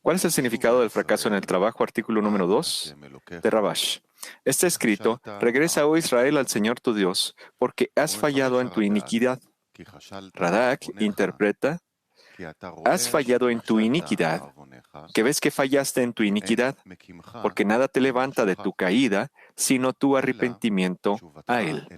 ¿Cuál es el significado del fracaso en el trabajo? Artículo número 2 de Rabash. Está escrito: regresa, oh Israel, al Señor tu Dios, porque has fallado en tu iniquidad. Radak interpreta: has fallado en tu iniquidad, que ves que fallaste en tu iniquidad, porque nada te levanta de tu caída, sino tu arrepentimiento a Él.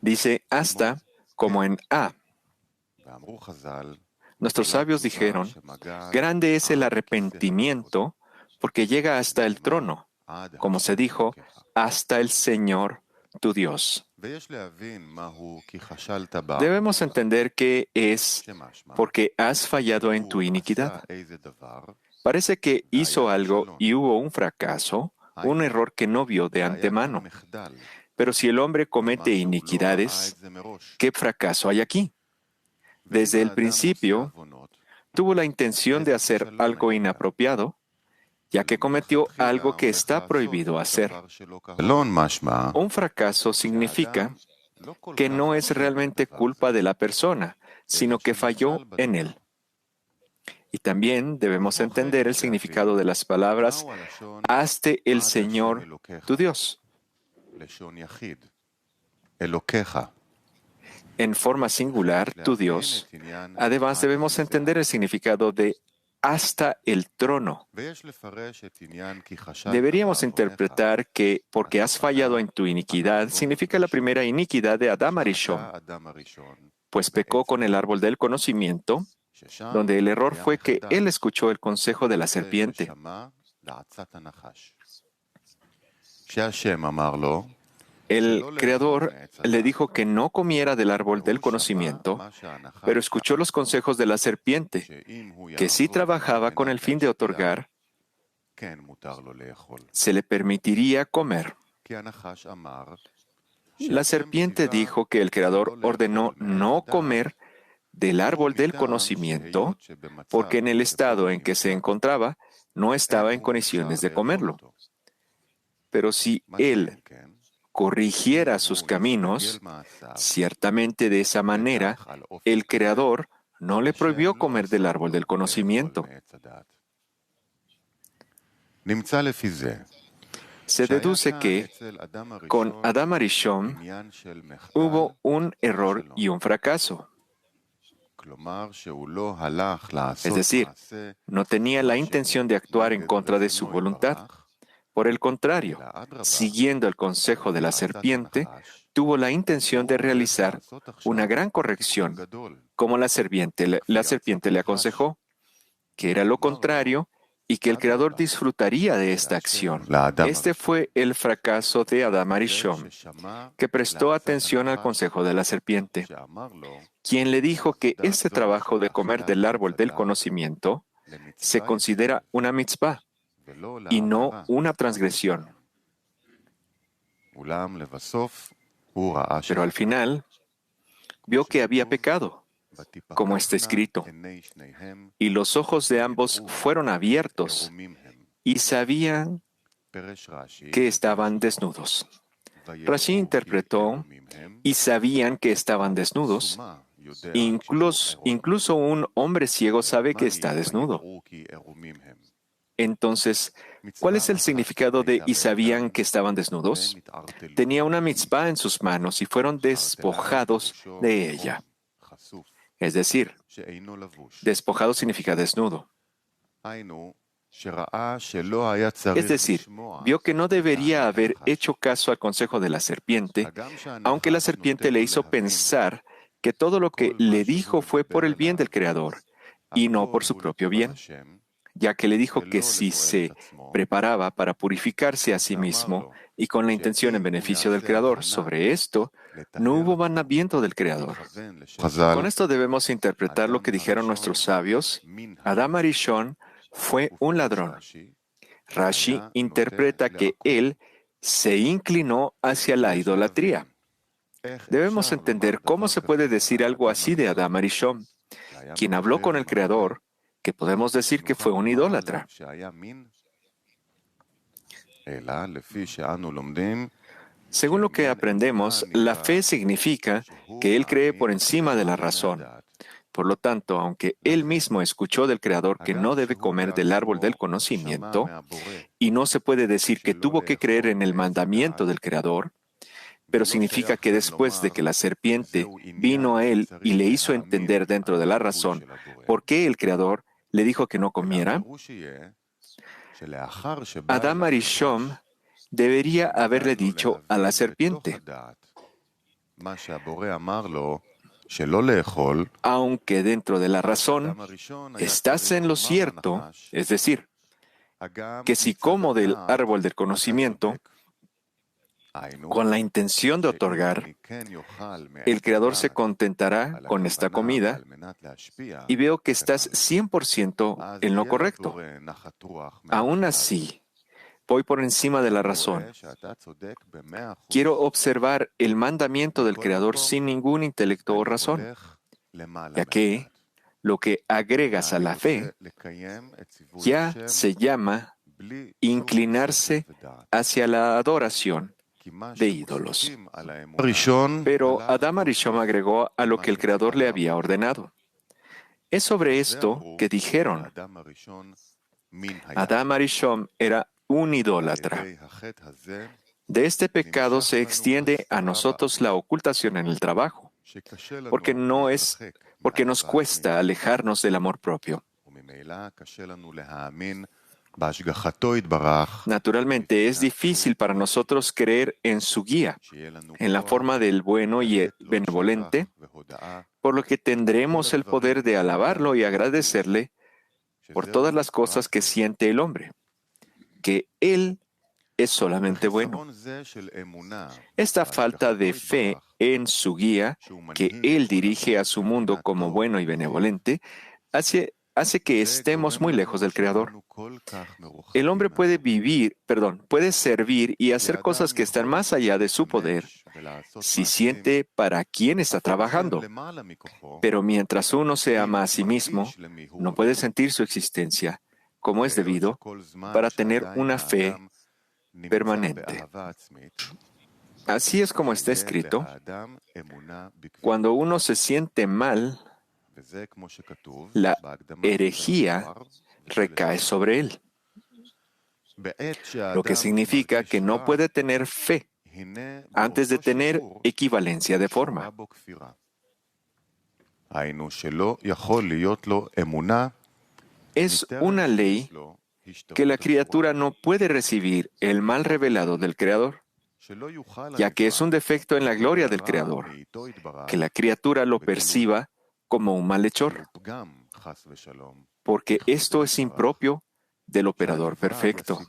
Dice hasta como en A. Nuestros sabios dijeron: grande es el arrepentimiento, porque llega hasta el trono, como se dijo, hasta el Señor tu Dios. Debemos entender qué es porque has fallado en tu iniquidad. Parece que hizo algo y hubo un fracaso, un error que no vio de antemano. Pero si el hombre comete iniquidades, ¿qué fracaso hay aquí? Desde el principio, tuvo la intención de hacer algo inapropiado, ya que cometió algo que está prohibido hacer. Un fracaso significa que no es realmente culpa de la persona, sino que falló en él. Y también debemos entender el significado de las palabras «hazte el Señor tu Dios». En forma singular, tu Dios. Además, debemos entender el significado de hasta el trono. Deberíamos interpretar que porque has fallado en tu iniquidad significa la primera iniquidad de Adam Arishon, pues pecó con el árbol del conocimiento, donde el error fue que él escuchó el consejo de la serpiente. El Creador le dijo que no comiera del árbol del conocimiento, pero escuchó los consejos de la serpiente, que si trabajaba con el fin de otorgar, se le permitiría comer. La serpiente dijo que el Creador ordenó no comer del árbol del conocimiento, porque en el estado en que se encontraba, no estaba en condiciones de comerlo. Pero si él corrigiera sus caminos, ciertamente de esa manera, el Creador no le prohibió comer del árbol del conocimiento. Se deduce que con Adam Arishon hubo un error y un fracaso. Es decir, no tenía la intención de actuar en contra de su voluntad. Por el contrario, siguiendo el consejo de la serpiente, tuvo la intención de realizar una gran corrección, como la serpiente le aconsejó, que era lo contrario y que el Creador disfrutaría de esta acción. Este fue el fracaso de Adam Arishon, que prestó atención al consejo de la serpiente, quien le dijo que ese trabajo de comer del árbol del conocimiento se considera una mitzvah y no una transgresión. Pero al final, vio que había pecado, como está escrito, y los ojos de ambos fueron abiertos y sabían que estaban desnudos. Rashi interpretó, y sabían que estaban desnudos. Incluso un hombre ciego sabe que está desnudo. Entonces, ¿cuál es el significado de y sabían que estaban desnudos? Tenía una mitzvah en sus manos y fueron despojados de ella. Es decir, despojado significa desnudo. Es decir, vio que no debería haber hecho caso al consejo de la serpiente, aunque la serpiente le hizo pensar que todo lo que le dijo fue por el bien del Creador y no por su propio bien, ya que le dijo que si se preparaba para purificarse a sí mismo y con la intención en beneficio del Creador, sobre esto no hubo mandamiento del Creador. Con esto debemos interpretar lo que dijeron nuestros sabios. Adam Arishon fue un ladrón. Rashi interpreta que él se inclinó hacia la idolatría. Debemos entender cómo se puede decir algo así de Adam Arishon, quien habló con el Creador, que podemos decir que fue un idólatra. Según lo que aprendemos, la fe significa que él cree por encima de la razón, Por lo tanto, aunque él mismo escuchó del Creador que no debe comer del árbol del conocimiento, y no se puede decir que tuvo que creer en el mandamiento del Creador, pero significa que después de que la serpiente vino a él y le hizo entender dentro de la razón por qué el Creador le dijo que no comiera, Adam Arishon debería haberle dicho a la serpiente: aunque dentro de la razón estás en lo cierto, es decir, que si como del árbol del conocimiento, con la intención de otorgar, el Creador se contentará con esta comida, y veo que estás 100% en lo correcto. Aún así, voy por encima de la razón. Quiero observar el mandamiento del Creador sin ningún intelecto o razón, ya que lo que agregas a la fe ya se llama inclinarse hacia la adoración de ídolos. Pero Adam Arishon agregó a lo que el Creador le había ordenado. Es sobre esto que dijeron: Adam Arishon era un idólatra. De este pecado se extiende a nosotros la ocultación en el trabajo, porque nos cuesta alejarnos del amor propio. Naturalmente, es difícil para nosotros creer en su guía, en la forma del bueno y el benevolente, por lo que tendremos el poder de alabarlo y agradecerle por todas las cosas que siente el hombre, que él es solamente bueno. Esta falta de fe en su guía, que él dirige a su mundo como bueno y benevolente, hace que estemos muy lejos del Creador. El hombre puede servir y hacer cosas que están más allá de su poder si siente para quién está trabajando. Pero mientras uno se ama a sí mismo, no puede sentir su existencia como es debido para tener una fe permanente. Así es como está escrito: cuando uno se siente mal, la herejía recae sobre él, lo que significa que no puede tener fe antes de tener equivalencia de forma. Es una ley que la criatura no puede recibir el mal revelado del Creador, ya que es un defecto en la gloria del Creador, que la criatura lo perciba como un malhechor, porque esto es impropio del operador perfecto.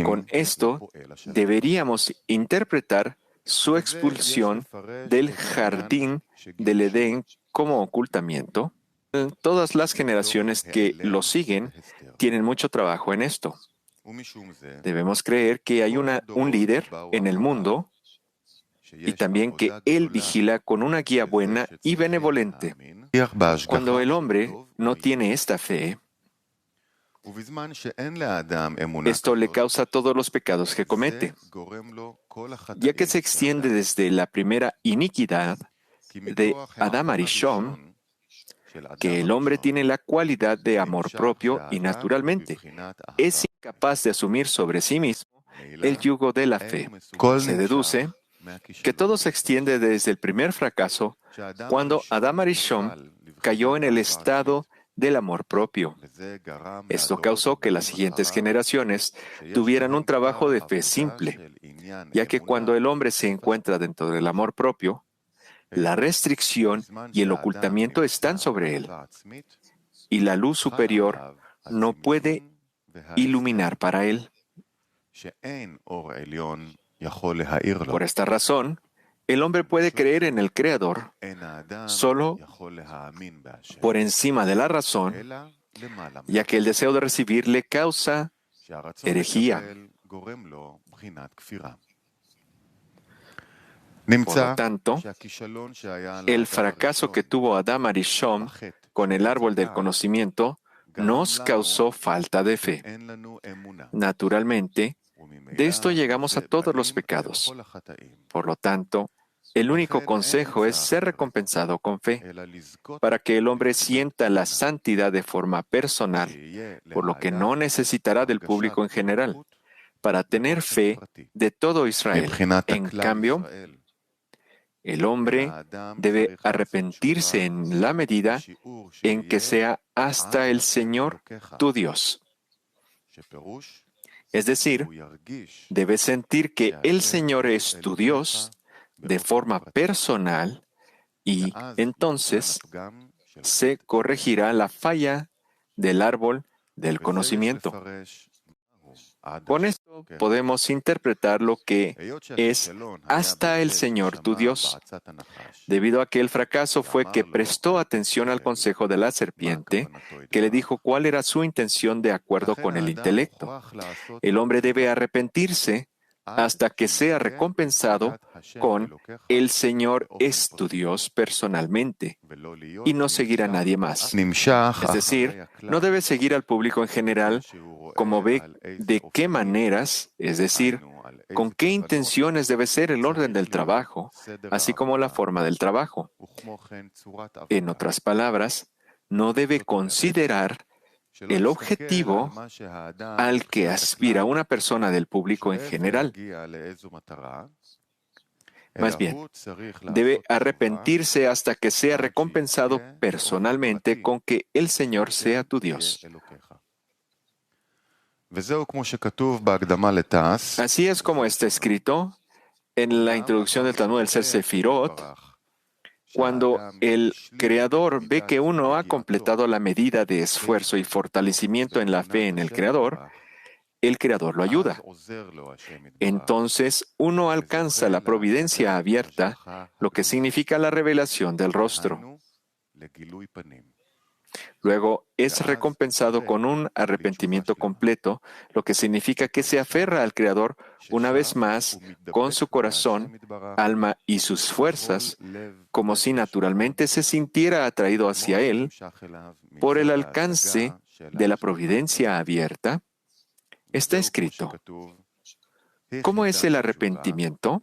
Con esto deberíamos interpretar su expulsión del jardín del Edén como ocultamiento. Todas las generaciones que lo siguen tienen mucho trabajo en esto. Debemos creer que hay un líder en el mundo y también que él vigila con una guía buena y benevolente. Cuando el hombre no tiene esta fe, esto le causa todos los pecados que comete, ya que se extiende desde la primera iniquidad de Adam Arishon, que el hombre tiene la cualidad de amor propio y naturalmente es incapaz de asumir sobre sí mismo el yugo de la fe. Se deduce que todo se extiende desde el primer fracaso, cuando Adam Arishon cayó en el estado del amor propio. Esto causó que las siguientes generaciones tuvieran un trabajo de fe simple, ya que cuando el hombre se encuentra dentro del amor propio, la restricción y el ocultamiento están sobre él, y la luz superior no puede iluminar para él. Por esta razón, el hombre puede creer en el Creador solo por encima de la razón, ya que el deseo de recibir le causa herejía. Por lo tanto, el fracaso que tuvo Adam Arishon con el árbol del conocimiento nos causó falta de fe. Naturalmente, de esto llegamos a todos los pecados. Por lo tanto, El único consejo es ser recompensado con fe, para que el hombre sienta la santidad de forma personal, por lo que no necesitará del público en general, para tener fe de todo Israel. En cambio, el hombre debe arrepentirse en la medida en que sea hasta el Señor tu Dios. Es decir, debes sentir que el Señor es tu Dios de forma personal y entonces se corregirá la falla del árbol del conocimiento. Con esto podemos interpretar lo que es hasta el Señor tu Dios. Debido a que el fracaso fue que prestó atención al consejo de la serpiente, que le dijo cuál era su intención de acuerdo con el intelecto. El hombre debe arrepentirse hasta que sea recompensado con el Señor es tu Dios personalmente y no seguir a nadie más. Es decir, no debe seguir al público en general como ve de qué maneras, es decir, con qué intenciones debe ser el orden del trabajo, así como la forma del trabajo. En otras palabras, no debe considerar el objetivo al que aspira una persona del público en general. Más bien, debe arrepentirse hasta que sea recompensado personalmente con que el Señor sea tu Dios. Así es como está escrito en la introducción del Talmud del Ser Sefirot. Cuando el Creador ve que uno ha completado la medida de esfuerzo y fortalecimiento en la fe en el Creador lo ayuda. Entonces uno alcanza la providencia abierta, lo que significa la revelación del rostro. Luego es recompensado con un arrepentimiento completo, lo que significa que se aferra al Creador una vez más con su corazón, alma y sus fuerzas, como si naturalmente se sintiera atraído hacia Él por el alcance de la providencia abierta. Está escrito. ¿Cómo es el arrepentimiento?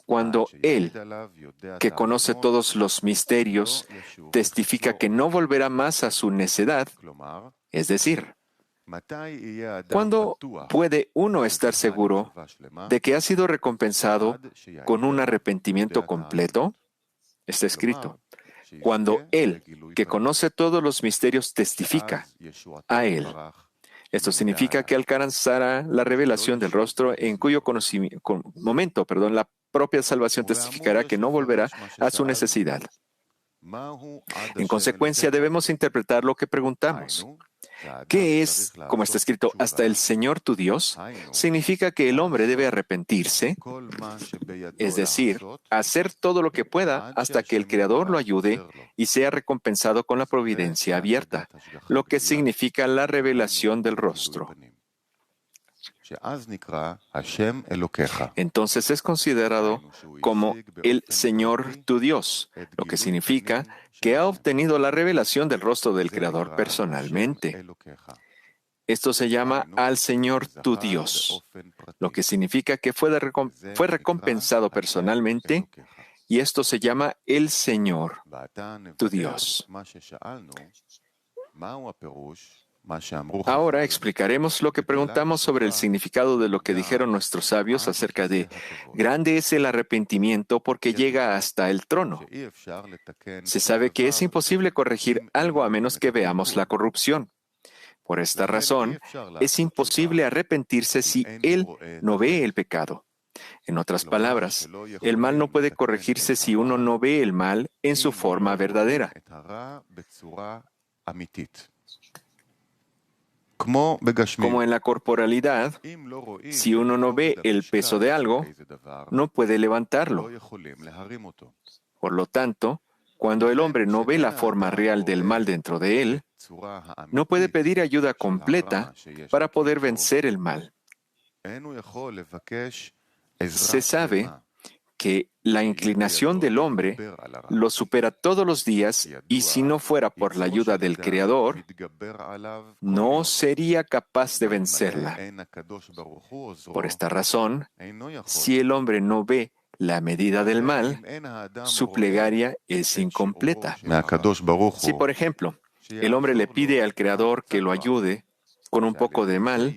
Cuando Él, que conoce todos los misterios, testifica que no volverá más a su necedad, es decir, ¿cuándo puede uno estar seguro de que ha sido recompensado con un arrepentimiento completo? Está escrito. Cuando Él, que conoce todos los misterios, testifica a Él. Esto significa que alcanzará la revelación del rostro en cuyo momento, la propia salvación testificará que no volverá a su necesidad. En consecuencia, debemos interpretar lo que preguntamos. ¿Qué es, como está escrito, hasta el Señor tu Dios? Significa que el hombre debe arrepentirse, es decir, hacer todo lo que pueda hasta que el Creador lo ayude y sea recompensado con la providencia abierta, lo que significa la revelación del rostro. Entonces es considerado como el Señor tu Dios, lo que significa que ha obtenido la revelación del rostro del Creador personalmente. Esto se llama al Señor tu Dios, lo que significa que fue recompensado personalmente, y esto se llama el Señor tu Dios. Ahora explicaremos lo que preguntamos sobre el significado de lo que dijeron nuestros sabios acerca de grande es el arrepentimiento porque llega hasta el trono. Se sabe que es imposible corregir algo a menos que veamos la corrupción. Por esta razón, es imposible arrepentirse si él no ve el pecado. En otras palabras, el mal no puede corregirse si uno no ve el mal en su forma verdadera. Como en la corporalidad, si uno no ve el peso de algo, no puede levantarlo. Por lo tanto, cuando el hombre no ve la forma real del mal dentro de él, no puede pedir ayuda completa para poder vencer el mal. Se sabe que la inclinación del hombre lo supera todos los días y si no fuera por la ayuda del Creador, no sería capaz de vencerla. Por esta razón, si el hombre no ve la medida del mal, su plegaria es incompleta. Si, por ejemplo, el hombre le pide al Creador que lo ayude con un poco de mal,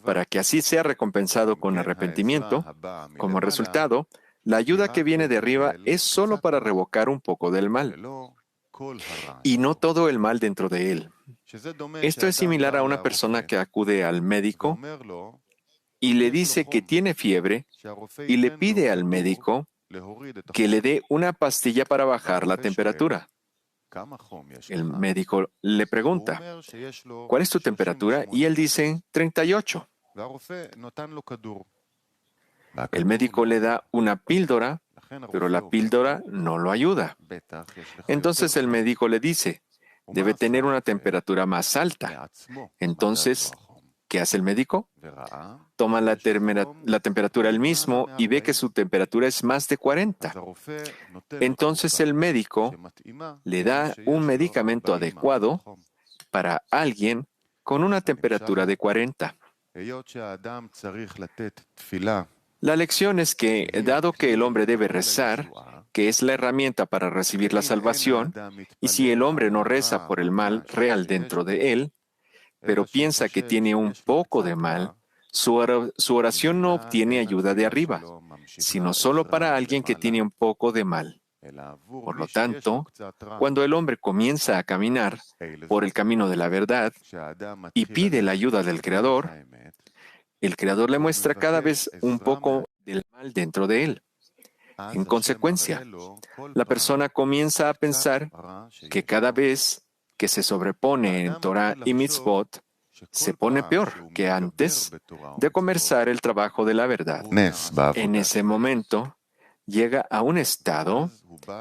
para que así sea recompensado con arrepentimiento, como resultado, la ayuda que viene de arriba es solo para revocar un poco del mal, y no todo el mal dentro de él. Esto es similar a una persona que acude al médico y le dice que tiene fiebre y le pide al médico que le dé una pastilla para bajar la temperatura. El médico le pregunta, ¿cuál es tu temperatura? Y él dice, 38. El médico le da una píldora, pero la píldora no lo ayuda. Entonces el médico le dice, debe tener una temperatura más alta. Entonces, ¿qué hace el médico? Toma la temperatura él mismo y ve que su temperatura es más de 40. Entonces el médico le da un medicamento adecuado para alguien con una temperatura de 40. La lección es que, dado que el hombre debe rezar, que es la herramienta para recibir la salvación, y si el hombre no reza por el mal real dentro de él, pero piensa que tiene un poco de mal, su oración no obtiene ayuda de arriba, sino solo para alguien que tiene un poco de mal. Por lo tanto, cuando el hombre comienza a caminar por el camino de la verdad y pide la ayuda del Creador, el Creador le muestra cada vez un poco del mal dentro de él. En consecuencia, la persona comienza a pensar que cada vez que se sobrepone en Torah y Mitzvot, se pone peor que antes de comenzar el trabajo de la verdad. En ese momento, llega a un estado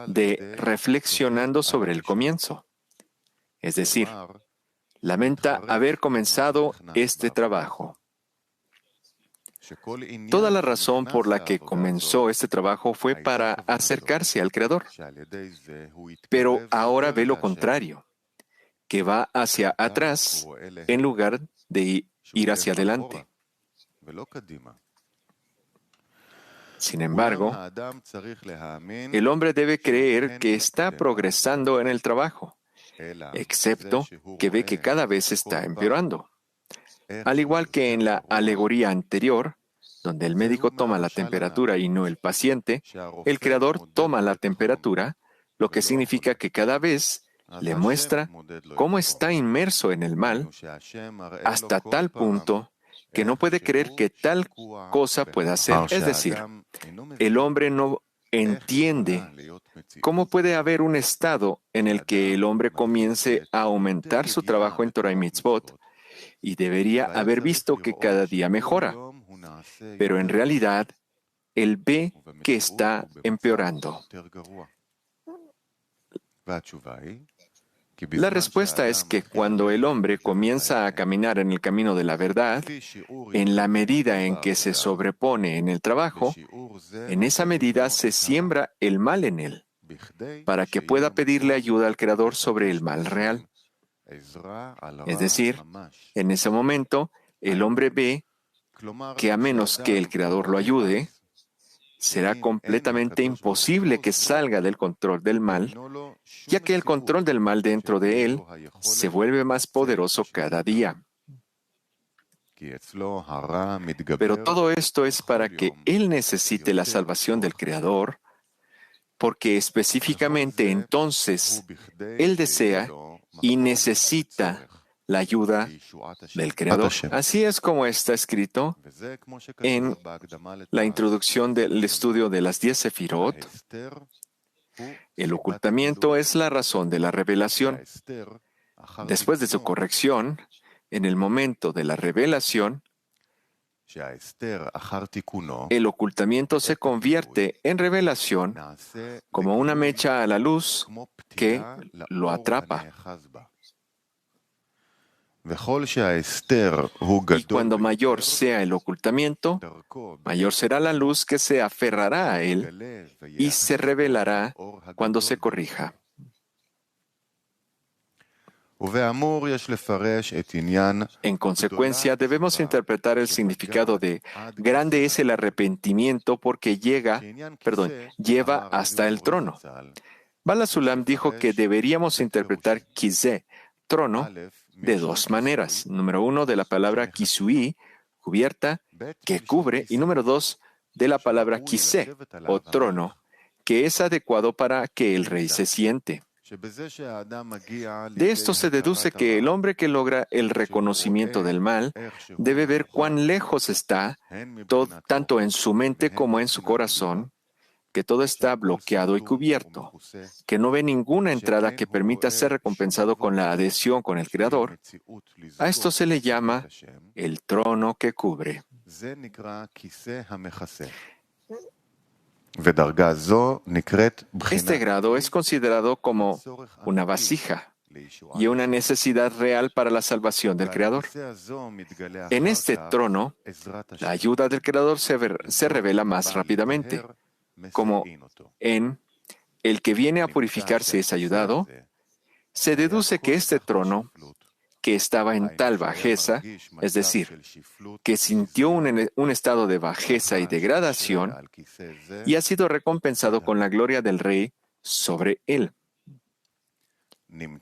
de reflexionando sobre el comienzo. Es decir, lamenta haber comenzado este trabajo. Toda la razón por la que comenzó este trabajo fue para acercarse al Creador. Pero ahora ve lo contrario, que va hacia atrás en lugar de ir hacia adelante. Sin embargo, el hombre debe creer que está progresando en el trabajo, excepto que ve que cada vez está empeorando. Al igual que en la alegoría anterior, donde el médico toma la temperatura y no el paciente, el Creador toma la temperatura, lo que significa que cada vez le muestra cómo está inmerso en el mal hasta tal punto que no puede creer que tal cosa pueda ser. Es decir, el hombre no entiende cómo puede haber un estado en el que el hombre comience a aumentar su trabajo en Torah y Mitzvot y debería haber visto que cada día mejora. Pero en realidad, él ve que está empeorando. La respuesta es que cuando el hombre comienza a caminar en el camino de la verdad, en la medida en que se sobrepone en el trabajo, en esa medida se siembra el mal en él, para que pueda pedirle ayuda al Creador sobre el mal real. Es decir, en ese momento, el hombre ve que a menos que el Creador lo ayude, será completamente imposible que salga del control del mal, ya que el control del mal dentro de él se vuelve más poderoso cada día. Pero todo esto es para que él necesite la salvación del Creador, porque específicamente entonces él desea y necesita la ayuda del Creador. Así es como está escrito en la introducción del estudio de las 10 Sefirot. El ocultamiento es la razón de la revelación. Después de su corrección, en el momento de la revelación, el ocultamiento se convierte en revelación como una mecha a la luz que lo atrapa. Y cuando mayor sea el ocultamiento, mayor será la luz que se aferrará a él y se revelará cuando se corrija. En consecuencia, debemos interpretar el significado de grande es el arrepentimiento porque lleva hasta el trono. Bala Sulam dijo que deberíamos interpretar Kizé, trono, de dos maneras. Número 1, de la palabra Kisui, cubierta, que cubre, y número 2, de la palabra Kisé, o trono, que es adecuado para que el rey se siente. De esto se deduce que el hombre que logra el reconocimiento del mal debe ver cuán lejos está, tanto en su mente como en su corazón, que todo está bloqueado y cubierto, que no ve ninguna entrada que permita ser recompensado con la adhesión con el Creador. A esto se le llama el trono que cubre. Este grado es considerado como una vasija y una necesidad real para la salvación del Creador. En este trono, la ayuda del Creador se revela más rápidamente, como en el que viene a purificarse es ayudado. Se deduce que este trono, que estaba en tal bajeza, es decir, que sintió un estado de bajeza y degradación, y ha sido recompensado con la gloria del Rey sobre él.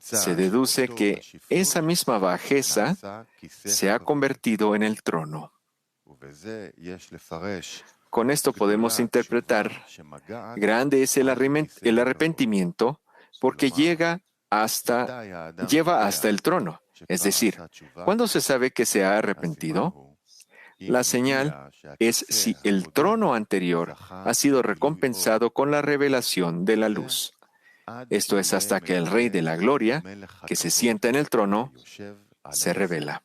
Se deduce que esa misma bajeza se ha convertido en el trono. Con esto podemos interpretar, grande es el arrepentimiento porque lleva hasta el trono. Es decir, ¿cuándo se sabe que se ha arrepentido? La señal es si el trono anterior ha sido recompensado con la revelación de la luz. Esto es hasta que el Rey de la Gloria, que se sienta en el trono, se revela.